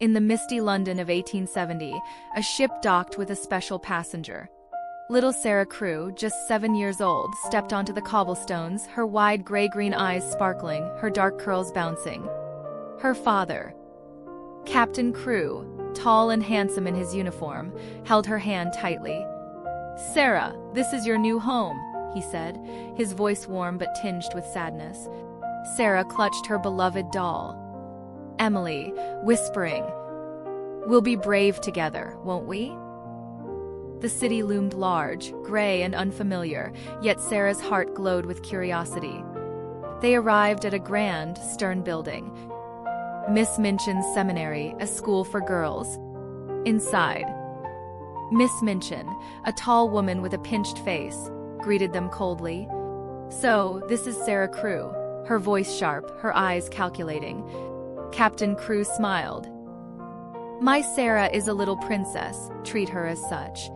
In the misty London of 1870, a ship docked with a special passenger. Little Sara Crewe, just 7 years old, stepped onto the cobblestones, her wide gray-green eyes sparkling, her dark curls bouncing. Her father, Captain Crewe, tall and handsome in his uniform, held her hand tightly. "Sara, this is your new home," he said, his voice warm but tinged with sadness. Sara clutched her beloved doll. Emily, whispering, "We'll be brave together, won't we?" The city loomed large, gray and unfamiliar, yet Sara's heart glowed with curiosity. They arrived at a grand, stern building. Miss Minchin's Seminary, a school for girls. Inside, Miss Minchin, a tall woman with a pinched face, greeted them coldly. "So, this is Sara Crewe," her voice sharp, her eyes calculating. Captain Crewe smiled. "My Sara is a little princess, treat her as such."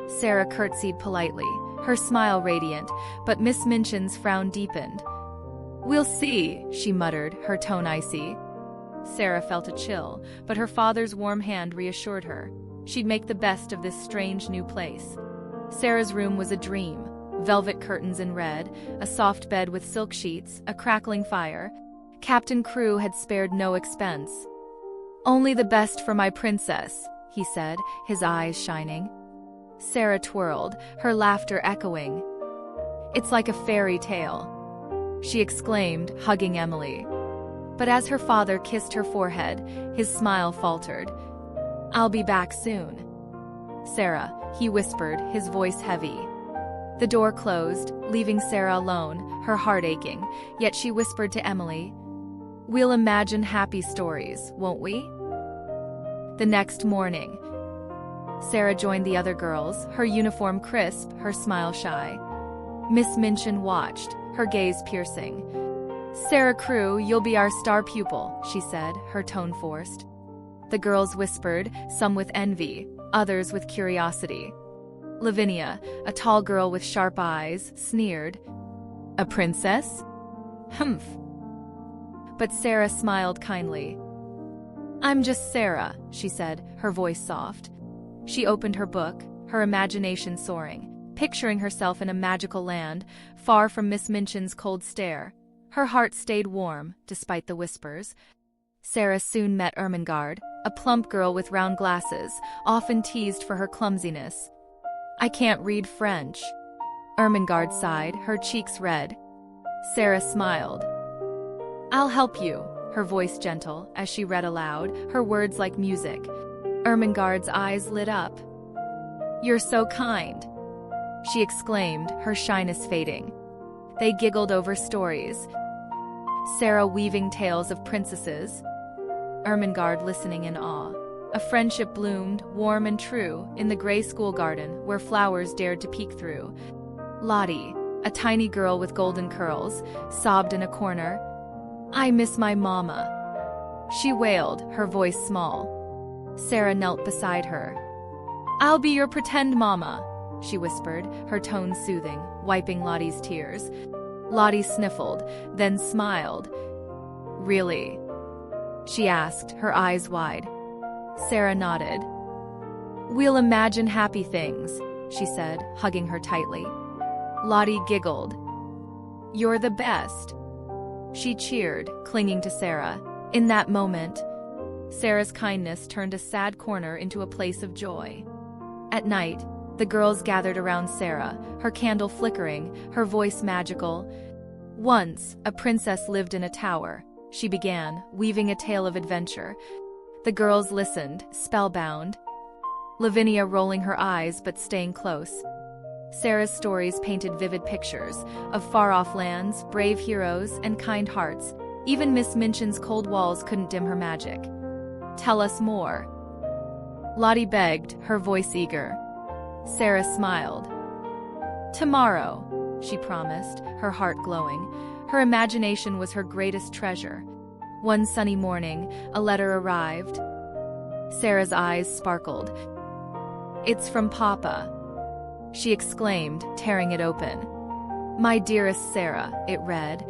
Sara curtsied politely, her smile radiant, but Miss Minchin's frown deepened. "We'll see," she muttered, her tone icy. Sara felt a chill, but her father's warm hand reassured her. She'd make the best of this strange new place. Sara's room was a dream. Velvet curtains in red, a soft bed with silk sheets, a crackling fire. Captain Crewe had spared no expense. "Only the best for my princess," he said, his eyes shining. Sara twirled, her laughter echoing. "It's like a fairy tale," she exclaimed, hugging Emily. But as her father kissed her forehead, his smile faltered. "I'll be back soon." "Sara," he whispered, his voice heavy. The door closed, leaving Sara alone, her heart aching, yet she whispered to Emily, "We'll imagine happy stories, won't we?" The next morning, Sara joined the other girls, her uniform crisp, her smile shy. Miss Minchin watched, her gaze piercing. "Sara Crewe, you'll be our star pupil," she said, her tone forced. The girls whispered, some with envy, others with curiosity. Lavinia, a tall girl with sharp eyes, sneered. "A princess? Humph." But Sara smiled kindly. "I'm just Sara," she said, her voice soft. She opened her book, her imagination soaring, picturing herself in a magical land, far from Miss Minchin's cold stare. Her heart stayed warm, despite the whispers. Sara soon met Ermengarde, a plump girl with round glasses, often teased for her clumsiness. "I can't read French." Ermengarde sighed, her cheeks red. Sara smiled. "I'll help you," her voice gentle, as she read aloud, her words like music. Ermengarde's eyes lit up. "You're so kind," she exclaimed, her shyness fading. They giggled over stories, Sara weaving tales of princesses, Ermengarde listening in awe. A friendship bloomed, warm and true, in the gray school garden where flowers dared to peek through. Lottie, a tiny girl with golden curls, sobbed in a corner. "I miss my mama," she wailed, her voice small. Sara knelt beside her. "I'll be your pretend mama," she whispered, her tone soothing, wiping Lottie's tears. Lottie sniffled, then smiled. "Really?" she asked, her eyes wide. Sara nodded. "We'll imagine happy things," she said, hugging her tightly. Lottie giggled. "You're the best," she cheered, clinging to Sara. In that moment, Sara's kindness turned a sad corner into a place of joy. At night, the girls gathered around Sara, her candle flickering, her voice magical. "Once, a princess lived in a tower," she began, weaving a tale of adventure. The girls listened, spellbound. Lavinia rolling her eyes but staying close. Sara's stories painted vivid pictures of far-off lands, brave heroes, and kind hearts. Even Miss Minchin's cold walls couldn't dim her magic. "Tell us more," Lottie begged, her voice eager. Sara smiled. "Tomorrow," she promised, her heart glowing. Her imagination was her greatest treasure. One sunny morning, a letter arrived. Sara's eyes sparkled. "It's from Papa," she exclaimed, tearing it open. "My dearest Sara," it read.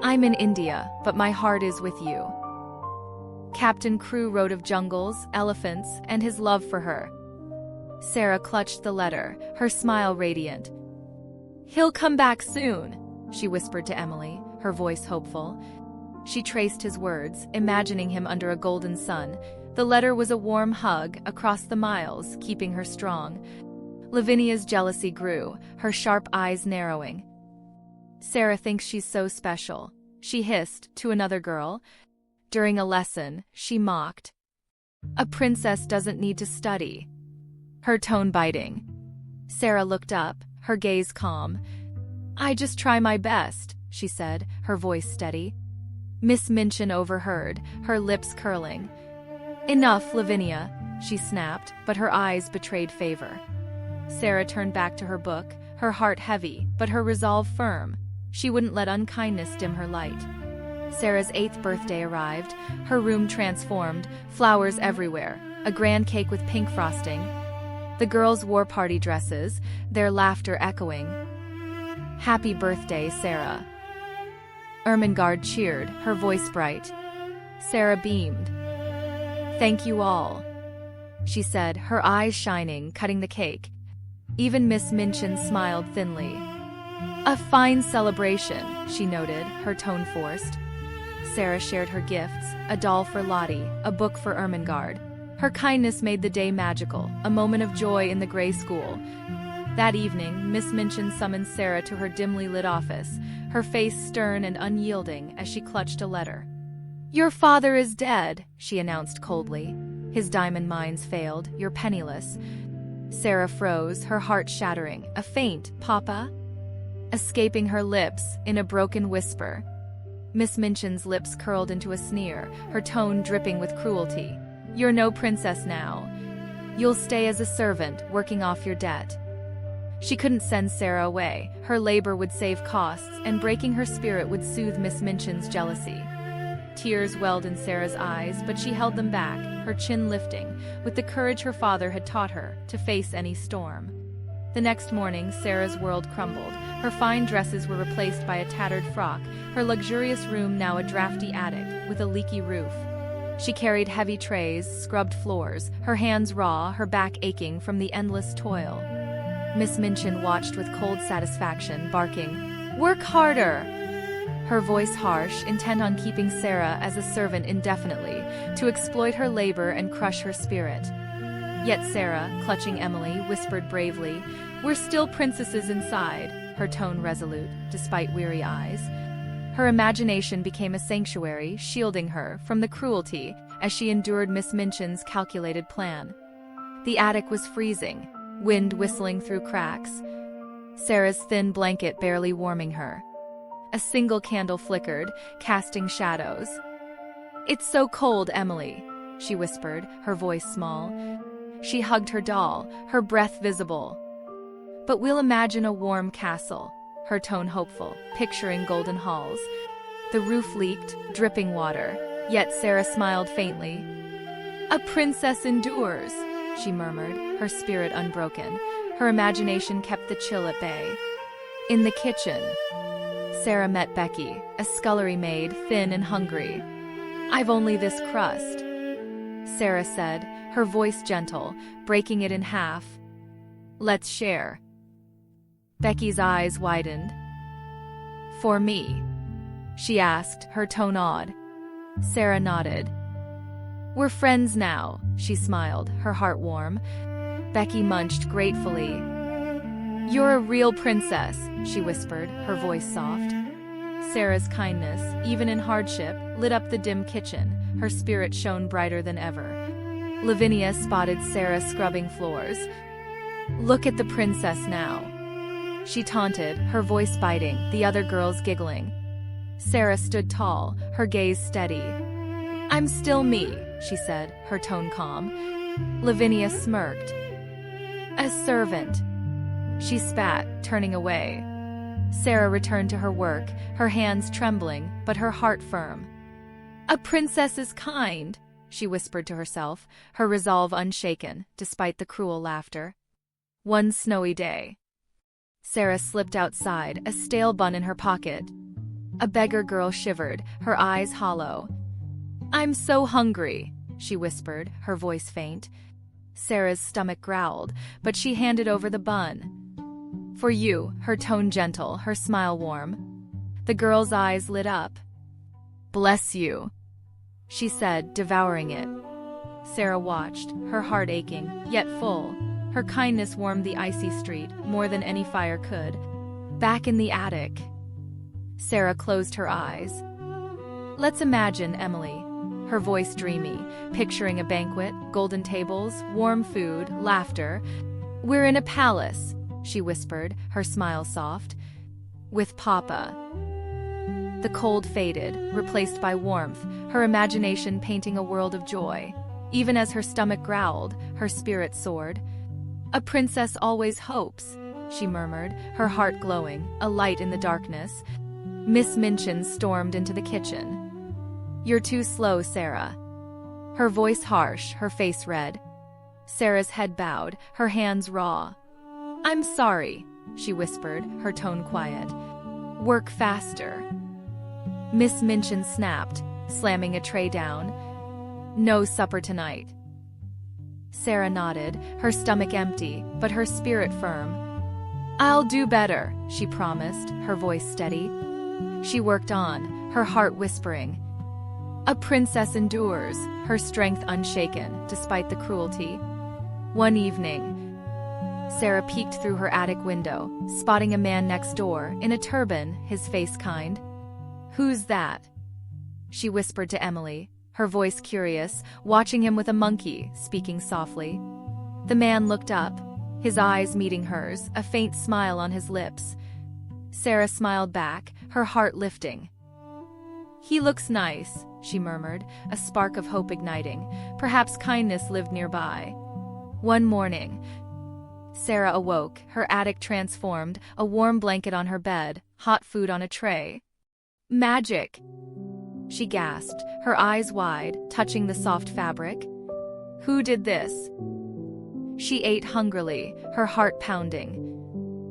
"I'm in India, but my heart is with you." Captain Crewe wrote of jungles, elephants, and his love for her. Sara clutched the letter, her smile radiant. "He'll come back soon," she whispered to Emily, her voice hopeful. She traced his words, imagining him under a golden sun. The letter was a warm hug across the miles, keeping her strong. Lavinia's jealousy grew, her sharp eyes narrowing. "Sara thinks she's so special," she hissed to another girl. During a lesson, she mocked. "A princess doesn't need to study," her tone biting. Sara looked up, her gaze calm. "I just try my best," she said, her voice steady. Miss Minchin overheard, her lips curling. "Enough, Lavinia," she snapped, but her eyes betrayed favor. Sara turned back to her book, her heart heavy, but her resolve firm. She wouldn't let unkindness dim her light. Sara's 8th birthday arrived, her room transformed, flowers everywhere, a grand cake with pink frosting. The girls wore party dresses, their laughter echoing. "Happy birthday, Sara." Ermengarde cheered, her voice bright. Sara beamed. "Thank you all," she said, her eyes shining, cutting the cake. Even Miss Minchin smiled thinly. "A fine celebration," she noted, her tone forced. Sara shared her gifts, a doll for Lottie, a book for Ermengarde. Her kindness made the day magical, a moment of joy in the gray school. That evening, Miss Minchin summoned Sara to her dimly lit office, her face stern and unyielding as she clutched a letter. "Your father is dead," she announced coldly. "His diamond mines failed, you're penniless." Sara froze, her heart shattering. "A faint, Papa?" Escaping her lips, in a broken whisper. Miss Minchin's lips curled into a sneer, her tone dripping with cruelty. "You're no princess now. You'll stay as a servant, working off your debt." She couldn't send Sara away. Her labor would save costs, and breaking her spirit would soothe Miss Minchin's jealousy. Tears welled in Sara's eyes, but she held them back, her chin lifting, with the courage her father had taught her, to face any storm. The next morning, Sara's world crumbled. Her fine dresses were replaced by a tattered frock, her luxurious room now a drafty attic, with a leaky roof. She carried heavy trays, scrubbed floors, her hands raw, her back aching from the endless toil. Miss Minchin watched with cold satisfaction, barking, "Work harder!" Her voice harsh, intent on keeping Sara as a servant indefinitely, to exploit her labor and crush her spirit. Yet Sara, clutching Emily, whispered bravely, "We're still princesses inside," her tone resolute, despite weary eyes. Her imagination became a sanctuary, shielding her from the cruelty as she endured Miss Minchin's calculated plan. The attic was freezing, wind whistling through cracks. Sara's thin blanket barely warming her. A single candle flickered, casting shadows. "It's so cold, Emily," she whispered, her voice small. She hugged her doll, her breath visible. "But we'll imagine a warm castle," her tone hopeful, picturing golden halls. The roof leaked, dripping water, yet Sara smiled faintly. "A princess endures," she murmured, her spirit unbroken. Her imagination kept the chill at bay. In the kitchen, Sara met Becky, a scullery maid, thin and hungry. "I've only this crust," Sara said, her voice gentle, breaking it in half. "Let's share." Becky's eyes widened. "For me?" she asked, her tone odd. Sara nodded. "We're friends now," she smiled, her heart warm. Becky munched gratefully. "You're a real princess," she whispered, her voice soft. Sara's kindness, even in hardship, lit up the dim kitchen. Her spirit shone brighter than ever. Lavinia spotted Sara scrubbing floors. "Look at the princess now," she taunted, her voice biting, the other girls giggling. Sara stood tall, her gaze steady. "I'm still me," she said, her tone calm. Lavinia smirked. "A servant," she spat, turning away. Sara returned to her work, her hands trembling, but her heart firm. "A princess is kind," she whispered to herself, her resolve unshaken, despite the cruel laughter. One snowy day, Sara slipped outside, a stale bun in her pocket. A beggar girl shivered, her eyes hollow. I'm so hungry, she whispered, her voice faint. Sara's stomach growled, but she handed over the bun. For you, her tone gentle, her smile warm. The girl's eyes lit up. Bless you, she said, devouring it. Sara watched, her heart aching, yet full. Her kindness warmed the icy street more than any fire could. Back in the attic, Sara closed her eyes. Let's imagine, Emily, her voice dreamy, picturing a banquet, golden tables, warm food, laughter. We're in a palace, she whispered, her smile soft. With Papa. The cold faded, replaced by warmth, her imagination painting a world of joy. Even as her stomach growled, her spirit soared. A princess always hopes, she murmured, her heart glowing, a light in the darkness. Miss Minchin stormed into the kitchen. You're too slow, Sara. Her voice harsh, her face red. Sara's head bowed, her hands raw. I'm sorry, she whispered, her tone quiet. Work faster. Miss Minchin snapped, slamming a tray down. No supper tonight. Sara nodded, her stomach empty, but her spirit firm. I'll do better, she promised, her voice steady. She worked on, her heart whispering. A princess endures, her strength unshaken, despite the cruelty. One evening, Sara peeked through her attic window, spotting a man next door, in a turban, his face kind. Who's that? She whispered to Emily, her voice curious, watching him with a monkey, speaking softly. The man looked up, his eyes meeting hers, a faint smile on his lips. Sara smiled back, her heart lifting. He looks nice, she murmured, a spark of hope igniting. Perhaps kindness lived nearby. One morning, Sara awoke, her attic transformed, a warm blanket on her bed, hot food on a tray. Magic! She gasped, her eyes wide, touching the soft fabric. Who did this? She ate hungrily, her heart pounding.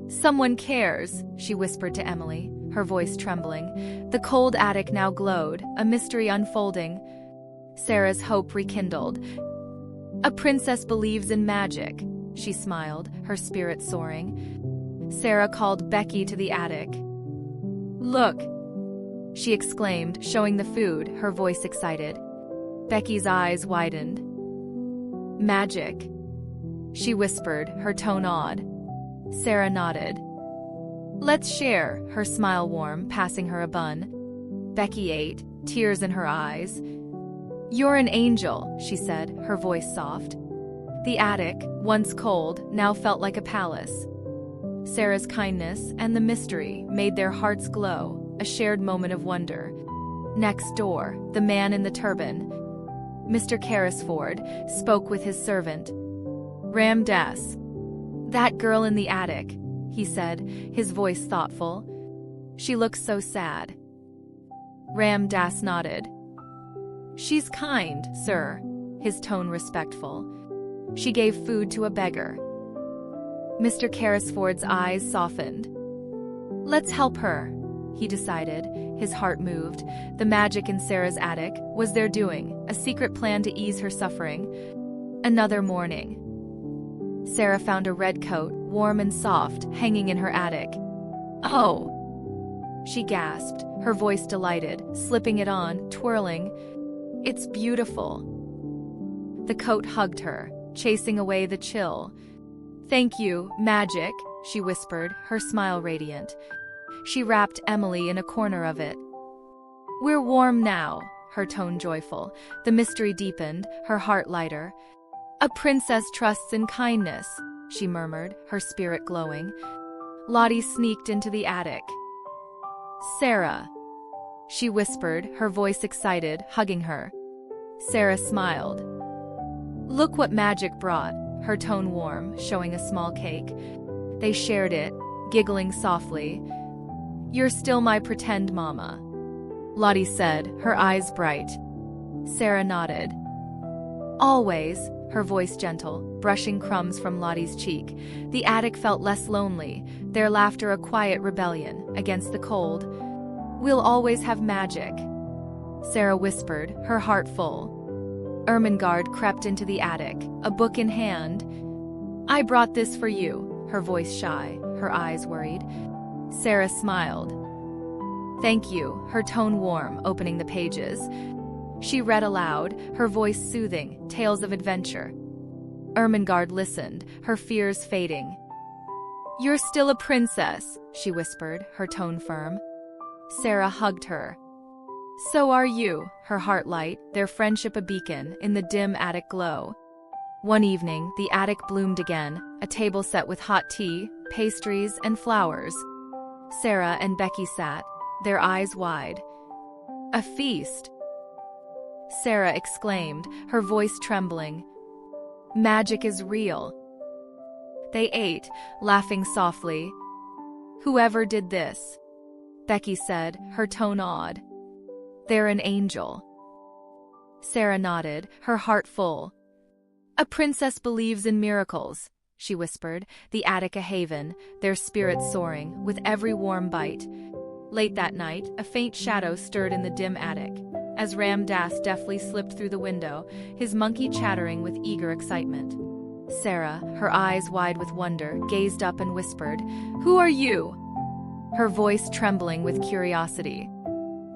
Someone cares, she whispered to Emily, her voice trembling. The cold attic now glowed, a mystery unfolding. Sara's hope rekindled. A princess believes in magic, she smiled, her spirit soaring. Sara called Becky to the attic. Look, she exclaimed, showing the food, her voice excited. Becky's eyes widened. Magic, she whispered, her tone awed. Sara nodded. Let's share, her smile warm, passing her a bun. Becky ate, tears in her eyes. You're an angel, she said, her voice soft. The attic, once cold, now felt like a palace. Sara's kindness and the mystery made their hearts glow, a shared moment of wonder. Next door, the man in the turban, Mr. Carrisford, spoke with his servant. Ram Das. That girl in the attic, he said, his voice thoughtful. She looks so sad. Ram Das nodded. She's kind, sir, his tone respectful. She gave food to a beggar. Mr. Carrisford's eyes softened. Let's help her, he decided, his heart moved. The magic in Sara's attic was their doing, a secret plan to ease her suffering. Another morning, Sara found a red coat, warm and soft, hanging in her attic. Oh! She gasped, her voice delighted, slipping it on, twirling. It's beautiful. The coat hugged her, chasing away the chill. Thank you, magic, she whispered, her smile radiant. She wrapped Emily in a corner of it. We're warm now, her tone joyful. The mystery deepened, her heart lighter. A princess trusts in kindness, she murmured, her spirit glowing. Lottie sneaked into the attic. Sara, she whispered, her voice excited, hugging her. Sara smiled. Look what magic brought, her tone warm, showing a small cake. They shared it, giggling softly. You're still my pretend mama, Lottie said, her eyes bright. Sara nodded. Always, her voice gentle, brushing crumbs from Lottie's cheek. The attic felt less lonely, their laughter a quiet rebellion against the cold. We'll always have magic. Sara whispered, her heart full. Ermengarde crept into the attic, a book in hand. "I brought this for you," her voice shy, her eyes worried. Sara smiled. "Thank you," her tone warm, opening the pages. She read aloud, her voice soothing, tales of adventure. Ermengarde listened, her fears fading. "You're still a princess," she whispered, her tone firm. Sara hugged her. "So are you," her heart light, their friendship a beacon in the dim attic glow. One evening, the attic bloomed again, a table set with hot tea, pastries, and flowers. Sara and Becky sat, their eyes wide. "A feast!" Sara exclaimed, her voice trembling. "Magic is real." They ate, laughing softly. "Whoever did this," Becky said, her tone awed. "They're an angel." Sara nodded, her heart full. "A princess believes in miracles," she whispered, the attic a haven, their spirits soaring, with every warm bite. Late that night, a faint shadow stirred in the dim attic, as Ram Dass deftly slipped through the window, his monkey chattering with eager excitement. Sara, her eyes wide with wonder, gazed up and whispered, "Who are you?" Her voice trembling with curiosity.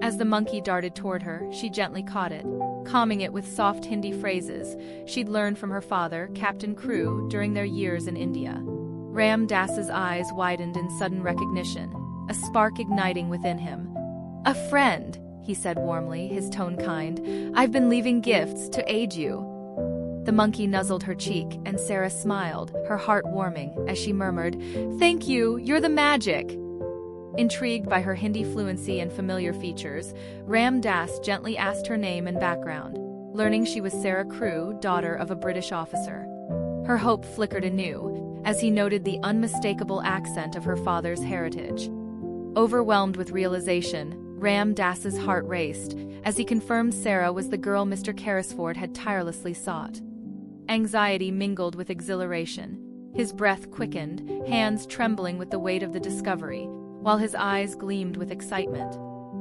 As the monkey darted toward her, she gently caught it, calming it with soft Hindi phrases she'd learned from her father, Captain Crewe, during their years in India. Ram Dass's eyes widened in sudden recognition, a spark igniting within him. "A friend," he said warmly, his tone kind. "I've been leaving gifts to aid you." The monkey nuzzled her cheek, and Sara smiled, her heart warming, as she murmured, "Thank you, you're the magic." Intrigued by her Hindi fluency and familiar features, Ram Dass gently asked her name and background, learning she was Sara Crewe, daughter of a British officer. Her hope flickered anew, as he noted the unmistakable accent of her father's heritage. Overwhelmed with realization, Ram Dass's heart raced, as he confirmed Sara was the girl Mr. Carrisford had tirelessly sought. Anxiety mingled with exhilaration. His breath quickened, hands trembling with the weight of the discovery, while his eyes gleamed with excitement.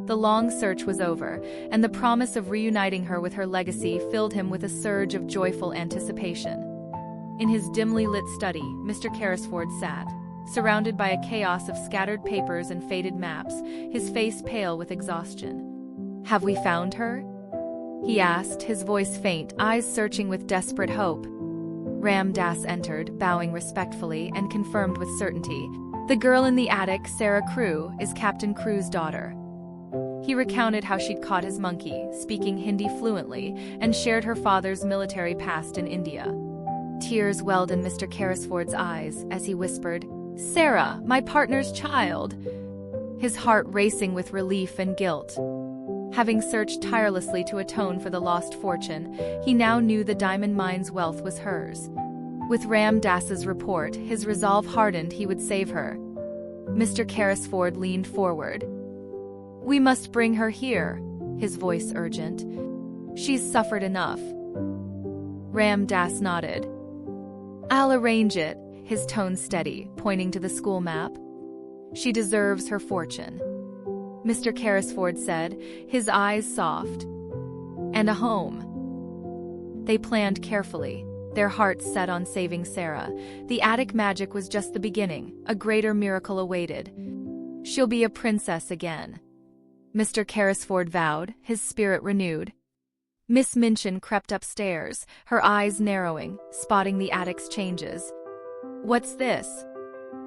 The long search was over, and the promise of reuniting her with her legacy filled him with a surge of joyful anticipation. In his dimly lit study, Mr. Carrisford sat, surrounded by a chaos of scattered papers and faded maps, his face pale with exhaustion. "Have we found her?" he asked, his voice faint, eyes searching with desperate hope. Ram Dass entered, bowing respectfully, and confirmed with certainty. "The girl in the attic, Sara Crewe, is Captain Crewe's daughter." He recounted how she'd caught his monkey, speaking Hindi fluently, and shared her father's military past in India. Tears welled in Mr. Carrisford's eyes as he whispered, "Sara, my partner's child," his heart racing with relief and guilt. Having searched tirelessly to atone for the lost fortune, he now knew the diamond mine's wealth was hers. With Ram Dass's report, his resolve hardened he would save her. Mr. Carrisford leaned forward. "We must bring her here," his voice urgent. "She's suffered enough." Ram Dass nodded. "I'll arrange it," his tone steady, pointing to the school map. "She deserves her fortune," Mr. Carrisford said, his eyes soft. "And a home." They planned carefully, their hearts set on saving Sara. The attic magic was just the beginning, a greater miracle awaited. "She'll be a princess again," Mr. Carrisford vowed, his spirit renewed. Miss Minchin crept upstairs, her eyes narrowing, spotting the attic's changes. "What's this?"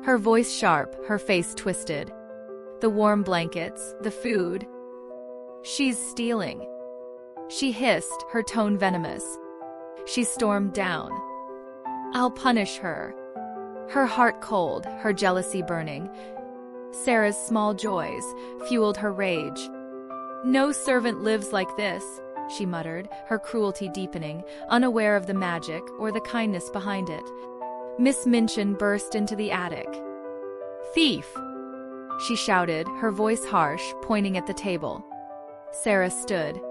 Her voice sharp, her face twisted. "The warm blankets, the food." "She's stealing," she hissed, her tone venomous. She stormed down. "I'll punish her." Her heart cold, her jealousy burning. Sara's small joys fueled her rage. "No servant lives like this," she muttered, her cruelty deepening, unaware of the magic or the kindness behind it. Miss Minchin burst into the attic. "Thief!" she shouted, her voice harsh, pointing at the table. Sara stood.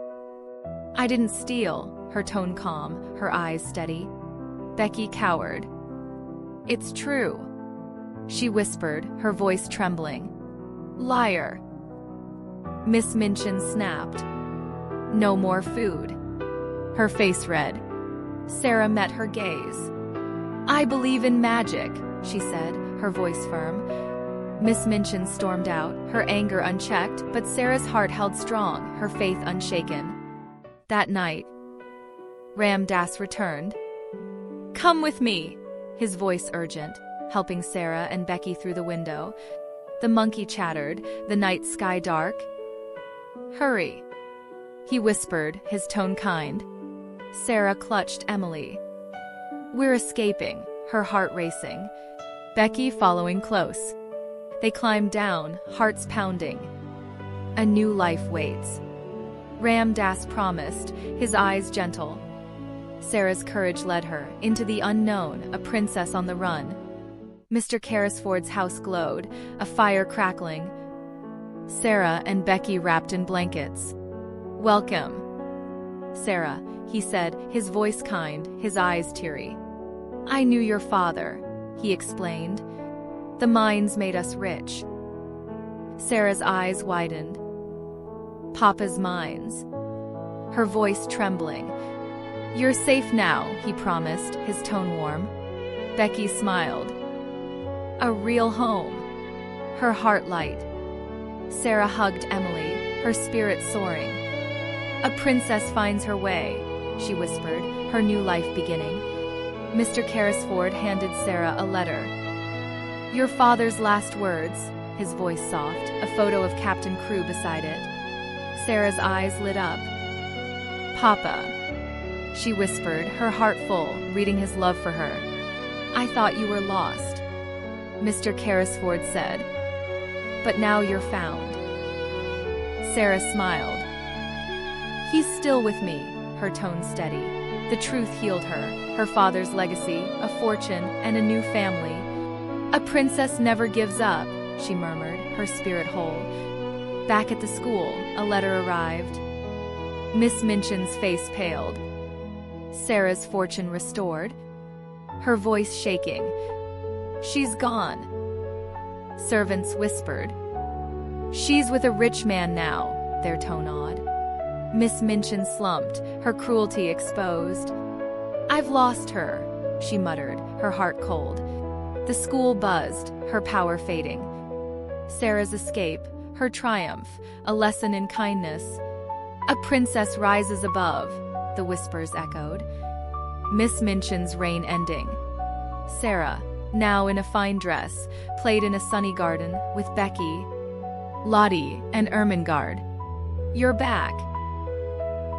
"I didn't steal," her tone calm, her eyes steady. Becky cowered. "It's true," she whispered, her voice trembling. "Liar!" Miss Minchin snapped. No more food. Her face red. Sara met her gaze. "I believe in magic," she said, her voice firm. Miss Minchin stormed out, her anger unchecked, but Sara's heart held strong, her faith unshaken. That night, Ram Dass returned. "Come with me," his voice urgent, helping Sara and Becky through the window. The monkey chattered, the night sky dark. "Hurry," he whispered, his tone kind. Sara clutched Emily. "We're escaping," her heart racing. Becky following close. They climbed down, hearts pounding. A new life waits. Ram Dass promised, his eyes gentle. Sara's courage led her into the unknown, a princess on the run. Mr. Carrisford's house glowed, a fire crackling. Sara and Becky wrapped in blankets. "Welcome, Sara," he said, his voice kind, his eyes teary. "I knew your father," he explained. "The mines made us rich." Sara's eyes widened. "Papa's mines." Her voice trembling. "You're safe now," he promised, his tone warm. Becky smiled. "A real home." Her heart light. Sara hugged Emily, her spirit soaring. "A princess finds her way," she whispered, her new life beginning. Mr. Carrisford handed Sara a letter. "Your father's last words," his voice soft, a photo of Captain Crewe beside it. Sara's eyes lit up. "Papa," she whispered, her heart full, reading his love for her. "I thought you were lost," Mr. Carrisford said. "But now you're found." Sara smiled. "He's still with me," her tone steady. The truth healed her, her father's legacy, a fortune, and a new family. "A princess never gives up," she murmured, her spirit whole. Back at the school, a letter arrived. Miss Minchin's face paled. Sara's fortune restored. Her voice shaking. "She's gone." Servants whispered. "She's with a rich man now," their tone awed. Miss Minchin slumped, her cruelty exposed. "I've lost her," she muttered, her heart cold. The school buzzed, her power fading. Sara's escape, her triumph, a lesson in kindness. "A princess rises above," the whispers echoed. Miss Minchin's reign ending. Sara, now in a fine dress, played in a sunny garden with Becky, Lottie, and Ermengarde. "You're back."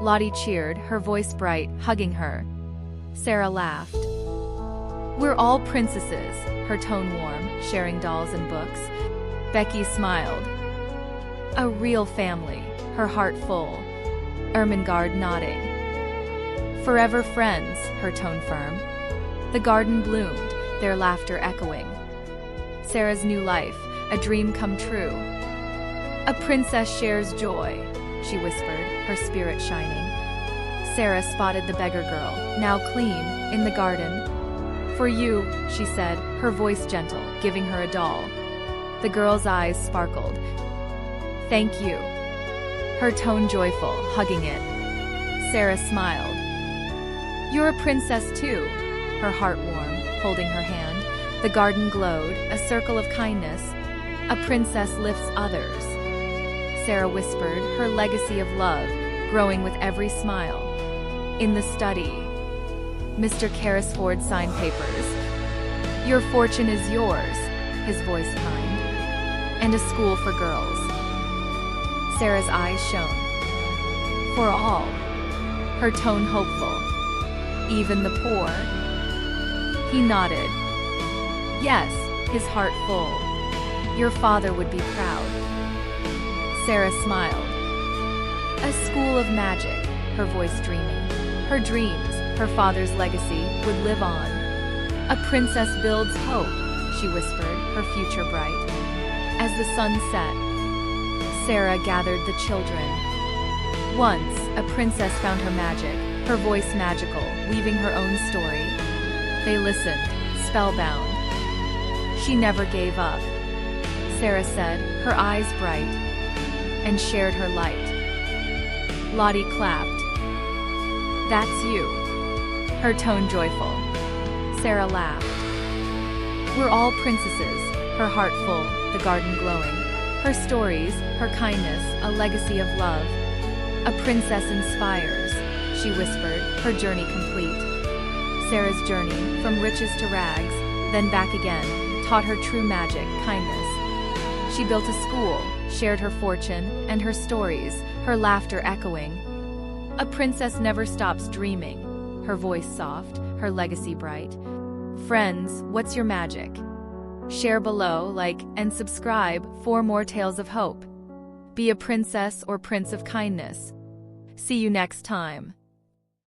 Lottie cheered, her voice bright, hugging her. Sara laughed. "We're all princesses," her tone warm, sharing dolls and books. Becky smiled. "A real family," her heart full. Ermengarde nodding. "Forever friends," her tone firm. The garden bloomed, their laughter echoing. Sara's new life, a dream come true. "A princess shares joy," she whispered, her spirit shining. Sara spotted the beggar girl, now clean, in the garden. "For you," she said, her voice gentle, giving her a doll. The girl's eyes sparkled. "Thank you." Her tone joyful, hugging it. Sara smiled. "You're a princess too," her heart warm, holding her hand. The garden glowed, a circle of kindness. "A princess lifts others," Sara whispered, her legacy of love, growing with every smile. In the study, Mr. Carrisford signed papers. "Your fortune is yours," his voice kind. "And a school for girls." Sara's eyes shone. "For all," her tone hopeful. "Even the poor?" He nodded. "Yes," his heart full. "Your father would be proud." Sara smiled. "A school of magic," her voice dreaming. Her dreams, her father's legacy, would live on. "A princess builds hope," she whispered, her future bright. As the sun set, Sara gathered the children. Once, a princess found her magic, her voice magical, weaving her own story. They listened, spellbound. "She never gave up," Sara said, her eyes bright, and shared her light. Lottie clapped. That's you. Her tone joyful. Sara laughed. We're all princesses, her heart full, the garden glowing. Her stories, her kindness, a legacy of love. A princess inspires, she whispered, her journey complete. Sara's journey, from riches to rags, then back again, taught her true magic, kindness. She built a school, shared her fortune, and her stories, her laughter echoing. A princess never stops dreaming, her voice soft, her legacy bright. Friends, what's your magic? Share below, like, and subscribe for more tales of hope. Be a princess or prince of kindness. See you next time.